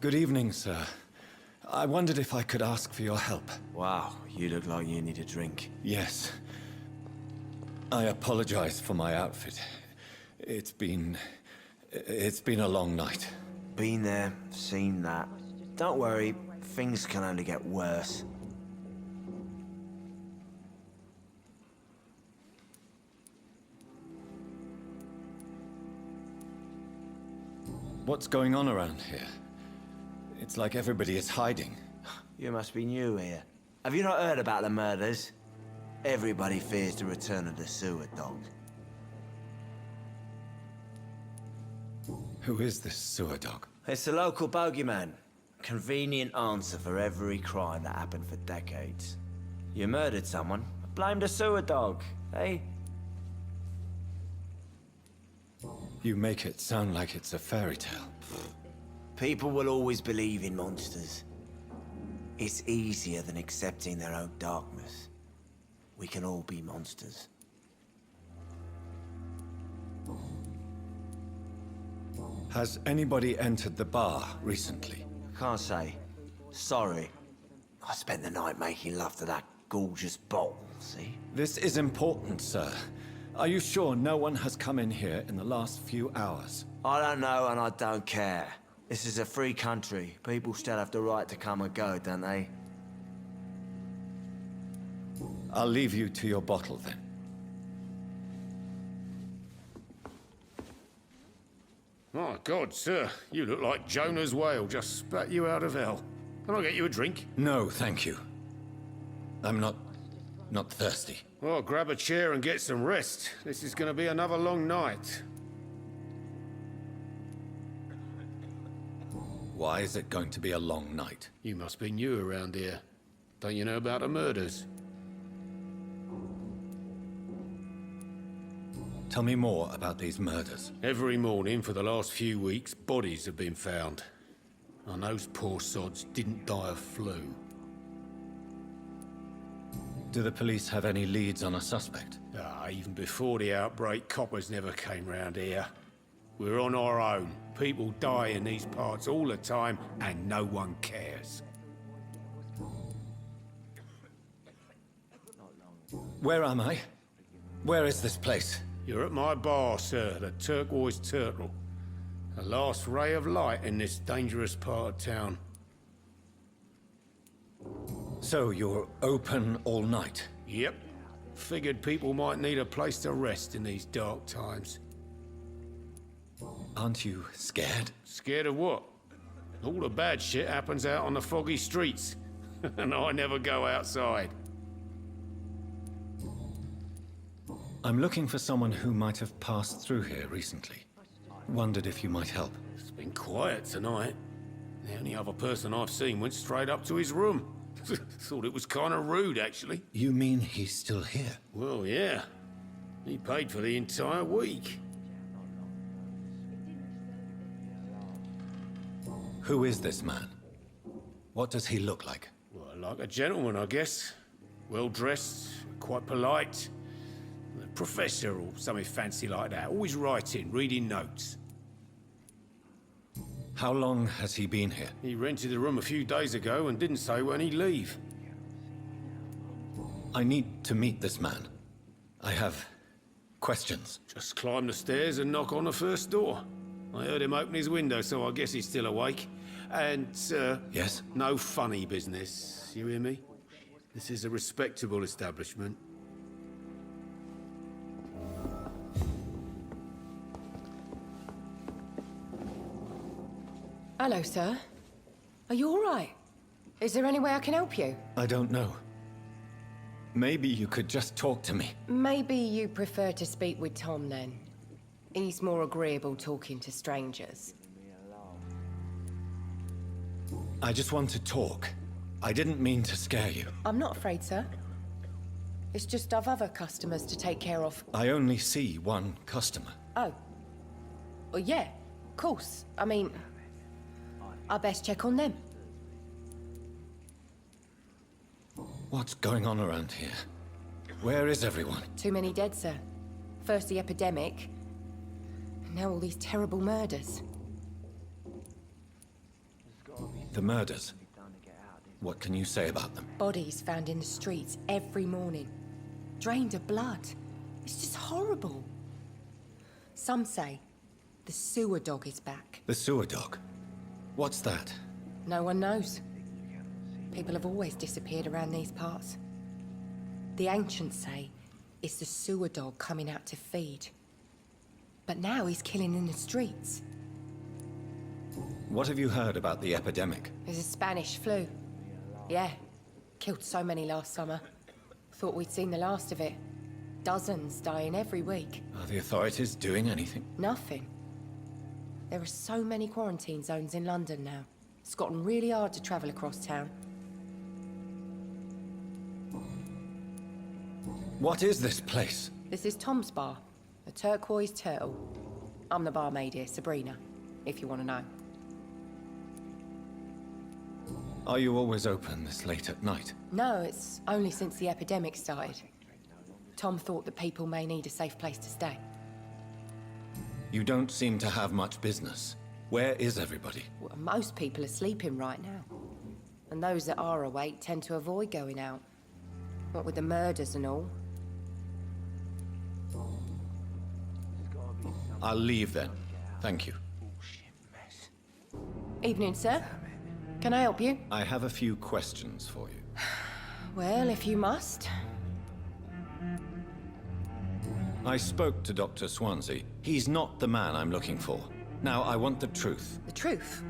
Good evening, sir. I wondered if I could ask for your help. Wow, you look like you need a drink. Yes. I apologize for my outfit. It's been a long night. Been there, seen that. Don't worry, things can only get worse. What's going on around here? It's like everybody is hiding. You must be new here. Have you not heard about the murders? Everybody fears the return of the sewer dog. Who is this sewer dog? It's the local bogeyman. Convenient answer for every crime that happened for decades. You murdered someone, blame the sewer dog, eh? You make it sound like it's a fairy tale. People will always believe in monsters. It's easier than accepting their own darkness. We can all be monsters. Has anybody entered the bar recently? Can't say. Sorry. I spent the night making love to that gorgeous bottle, see? This is important, sir. Are you sure no one has come in here in the last few hours? I don't know and I don't care. This is a free country. People still have the right to come and go, don't they? I'll leave you to your bottle then. My God, sir, you look like Jonah's whale just spat you out of hell. Can I get you a drink? No, thank you. I'm not thirsty. Well, grab a chair and get some rest. This is going to be another long night. Why is it going to be a long night? You must be new around here. Don't you know about the murders? Tell me more about these murders. Every morning for the last few weeks, bodies have been found. And those poor sods didn't die of flu. Do the police have any leads on a suspect? Even before the outbreak, coppers never came round here. We're on our own. People die in these parts all the time, and no one cares. Where am I? Where is this place? You're at my bar, sir, the Turquoise Turtle. The last ray of light in this dangerous part of town. So you're open all night? Yep. Figured people might need a place to rest in these dark times. Aren't you scared? Scared of what? All the bad shit happens out on the foggy streets. And I never go outside. I'm looking for someone who might have passed through here recently. Wondered if you might help. It's been quiet tonight. The only other person I've seen went straight up to his room. Thought it was kind of rude, actually. You mean he's still here? Well, yeah. He paid for the entire week. Who is this man? What does he look like? Well, like a gentleman, I guess. Well-dressed, quite polite. A professor or something fancy like that. Always writing, reading notes. How long has he been here? He rented the room a few days ago and didn't say when he'd leave. I need to meet this man. I have questions. Just climb the stairs and knock on the first door. I heard him open his window, so I guess he's still awake. And, Yes? no funny business. You hear me? This is a respectable establishment. Hello, sir. Are you all right? Is there any way I can help you? I don't know. Maybe you could just talk to me. Maybe you prefer to speak with Tom, then. He's more agreeable talking to strangers. I just want to talk. I didn't mean to scare you. I'm not afraid, sir. It's just I've other customers to take care of. I only see one customer. Oh. Well, yeah, of course. I mean, I best check on them. What's going on around here? Where is everyone? Too many dead, sir. First the epidemic, and now all these terrible murders. The murders. What can you say about them? Bodies found in the streets every morning. Drained of blood. It's just horrible. Some say the sewer dog is back. The sewer dog? What's that? No one knows. People have always disappeared around these parts. The ancients say it's the sewer dog coming out to feed. But now he's killing in the streets. What have you heard about the epidemic? There's a Spanish flu. Yeah, killed so many last summer. Thought we'd seen the last of it. Dozens dying every week. Are the authorities doing anything? Nothing. There are so many quarantine zones in London now. It's gotten really hard to travel across town. What is this place? This is Tom's bar, the Turquoise Turtle. I'm the barmaid here, Sabrina, if you want to know. Are you always open this late at night? No, it's only since the epidemic started. Tom thought that people may need a safe place to stay. You don't seem to have much business. Where is everybody? Well, most people are sleeping right now. And those that are awake tend to avoid going out. What with the murders and all. I'll leave then. Thank you. Evening, sir. Can I help you? I have a few questions for you. Well, if you must. I spoke to Dr. Swansea. He's not the man I'm looking for. Now, I want the truth. The truth?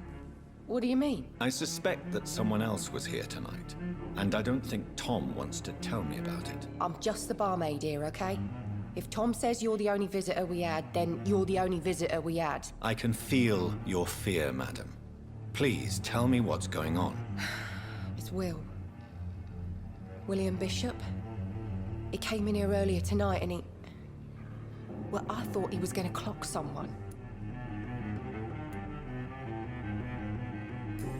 What do you mean? I suspect that someone else was here tonight, and I don't think Tom wants to tell me about it. I'm just the barmaid here, okay? If Tom says you're the only visitor we had, then you're the only visitor we had. I can feel your fear, madam. Please tell me what's going on. It's Will. William Bishop. He came in here earlier tonight and he... Well, I thought he was going to clock someone.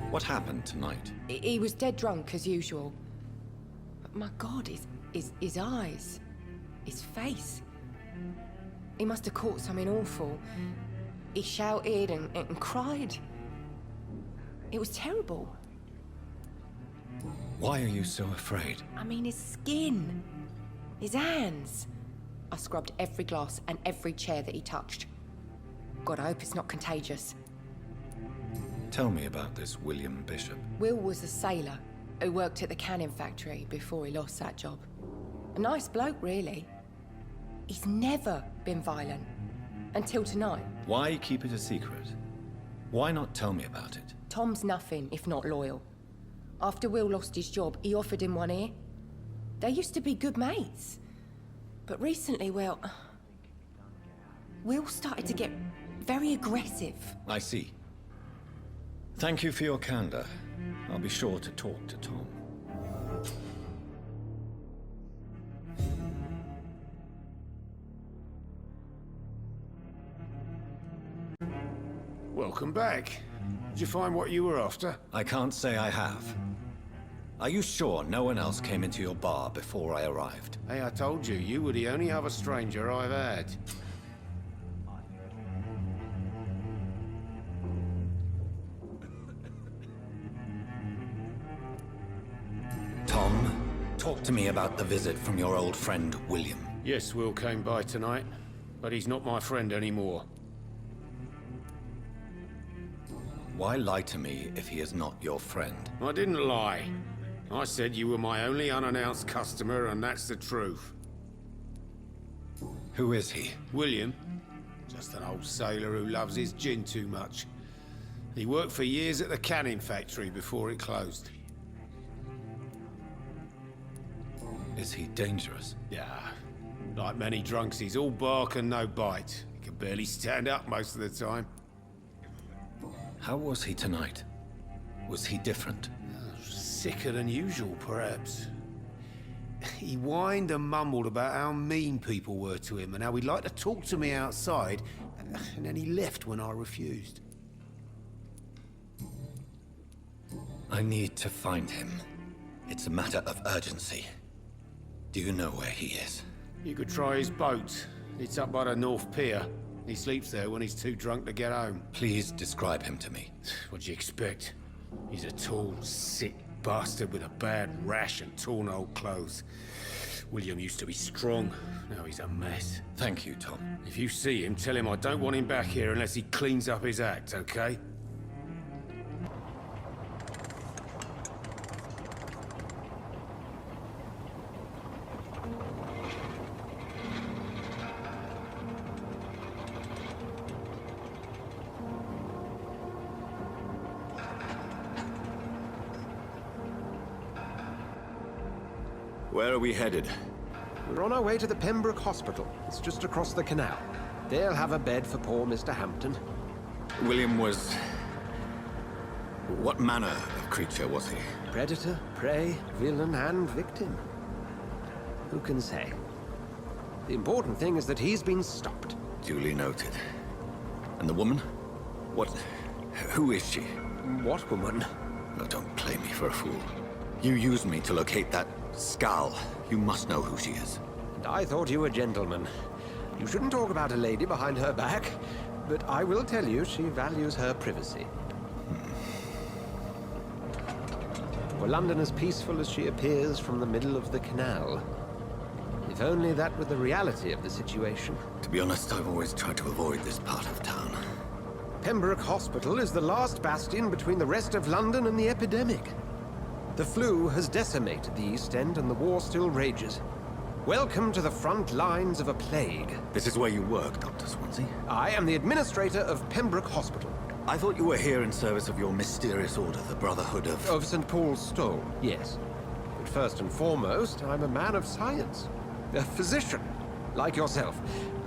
What happened tonight? He was dead drunk, as usual. But my God, his eyes. His face. He must have caught something awful. He shouted and cried. It was terrible. Why are you so afraid? I mean, his skin. His hands. I scrubbed every glass and every chair that he touched. God, I hope it's not contagious. Tell me about this William Bishop. Will was a sailor who worked at the canning factory before he lost that job. A nice bloke, really. He's never been violent. Until tonight. Why keep it a secret? Why not tell me about it? Tom's nothing if not loyal. After Will lost his job, he offered him one ear. They used to be good mates. But recently, well... Will started to get very aggressive. I see. Thank you for your candor. I'll be sure to talk to Tom. Welcome back. Did you find what you were after? I can't say I have. Are you sure no one else came into your bar before I arrived? Hey, I told you, you were the only other stranger I've had. Tom, talk to me about the visit from your old friend, William. Yes, Will came by tonight, but he's not my friend anymore. Why lie to me if he is not your friend? I didn't lie. I said you were my only unannounced customer, and that's the truth. Who is he? William, just an old sailor who loves his gin too much. He worked for years at the canning factory before it closed. Is he dangerous? Yeah, like many drunks, he's all bark and no bite. He can barely stand up most of the time. How was he tonight? Was he different? Sicker than usual, perhaps. He whined and mumbled about how mean people were to him and how he'd like to talk to me outside, and then he left when I refused. I need to find him. It's a matter of urgency. Do you know where he is? You could try his boat. It's up by the North Pier. He sleeps there when he's too drunk to get home. Please describe him to me. What do you expect? He's a tall, sick bastard with a bad rash and torn old clothes. William used to be strong. Now he's a mess. Thank you, Tom. If you see him, tell him I don't want him back here unless he cleans up his act, okay? Where are we headed? We're on our way to the Pembroke Hospital. It's just across the canal. They'll have a bed for poor Mr. Hampton. William was... What manner of creature was he? Predator, prey, villain, and victim. Who can say? The important thing is that he's been stopped. Duly noted. And the woman? What... Who is she? What woman? Oh, don't play me for a fool. You used me to locate that skull. You must know who she is. And I thought you a gentleman. You shouldn't talk about a lady behind her back, but I will tell you she values her privacy. Were London as peaceful as she appears from the middle of the canal? If only that were the reality of the situation. To be honest, I've always tried to avoid this part of town. Pembroke Hospital is the last bastion between the rest of London and the epidemic. The flu has decimated the East End and the war still rages. Welcome to the front lines of a plague. This is where you work, Dr. Swansea? I am the administrator of Pembroke Hospital. I thought you were here in service of your mysterious order, the Brotherhood of... Of St. Paul's Stole, yes. But first and foremost, I'm a man of science. A physician, like yourself,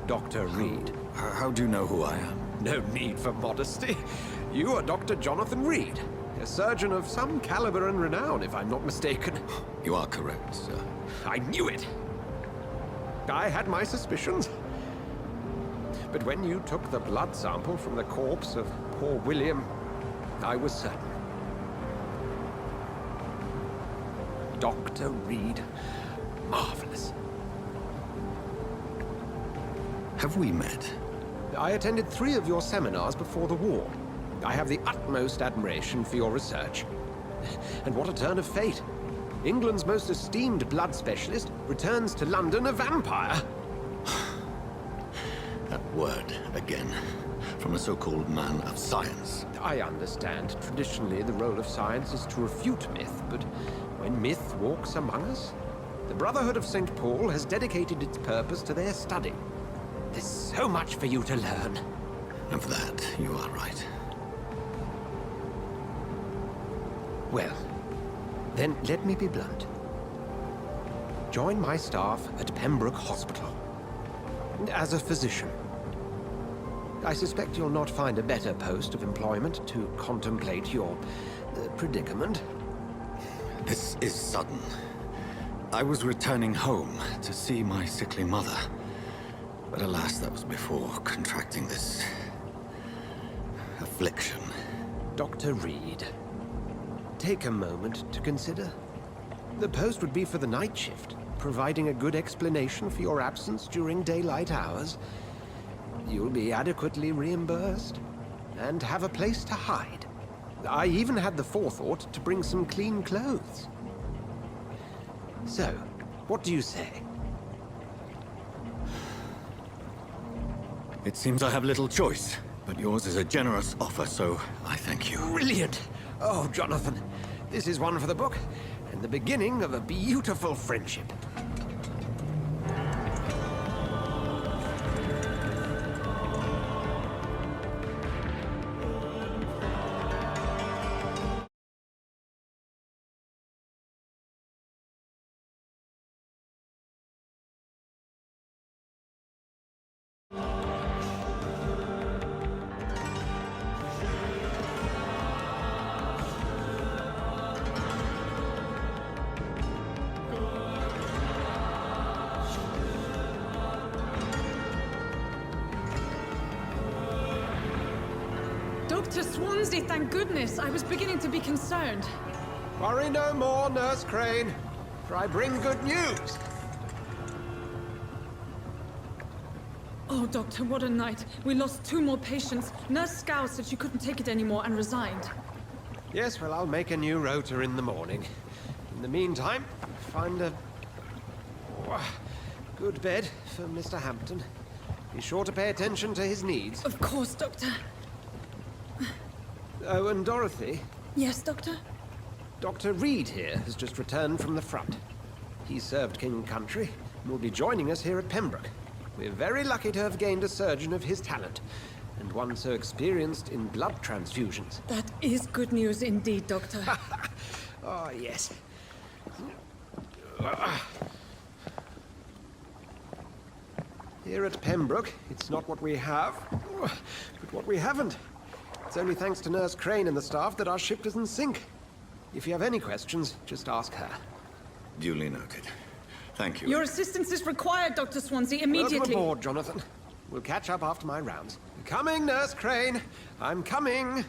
Dr. Reed. How do you know who I am? No need for modesty. You are Dr. Jonathan Reed, a surgeon of some caliber and renown, if I'm not mistaken. You are correct, sir. I knew it! I had my suspicions. But when you took the blood sample from the corpse of poor William, I was certain. Dr. Reed. Marvelous. Have we met? I attended 3 of your seminars before the war. I have the utmost admiration for your research. And what a turn of fate. England's most esteemed blood specialist returns to London a vampire. That word, again. From a so-called man of science. I understand. Traditionally, the role of science is to refute myth, but when myth walks among us, the Brotherhood of St. Paul has dedicated its purpose to their study. There's so much for you to learn. Of that, you are right. Well, then let me be blunt. Join my staff at Pembroke Hospital. As a physician. I suspect you'll not find a better post of employment to contemplate your predicament. This is sudden. I was returning home to see my sickly mother. But alas, that was before contracting this... affliction. Dr. Reed, take a moment to consider. The post would be for the night shift, providing a good explanation for your absence during daylight hours. You'll be adequately reimbursed, and have a place to hide. I even had the forethought to bring some clean clothes. So, what do you say? It seems I have little choice, but yours is a generous offer, so I thank you. Brilliant! Oh, Jonathan, this is one for the book, and the beginning of a beautiful friendship. Dr. Swansea, thank goodness. I was beginning to be concerned. Worry no more, Nurse Crane, for I bring good news. Oh, Doctor, what a night. We lost 2 more patients. Nurse Scow said she couldn't take it anymore and resigned. Yes, well, I'll make a new rota in the morning. In the meantime, find a good bed for Mr. Hampton. Be sure to pay attention to his needs. Of course, Doctor. Oh, and Dorothy, Yes, Doctor? Dr. Reed here has just returned from the front. He served King and Country and will be joining us here at Pembroke. We're very lucky to have gained a surgeon of his talent, and one so experienced in blood transfusions. That is good news indeed, Doctor. Oh, yes. Here at Pembroke, it's not what we have, but what we haven't. It's only thanks to Nurse Crane and the staff that our ship doesn't sink. If you have any questions, just ask her. Duly noted. Thank you. Your assistance is required, Dr. Swansea, immediately. Welcome aboard, Jonathan. We'll catch up after my rounds. Coming, Nurse Crane. I'm coming.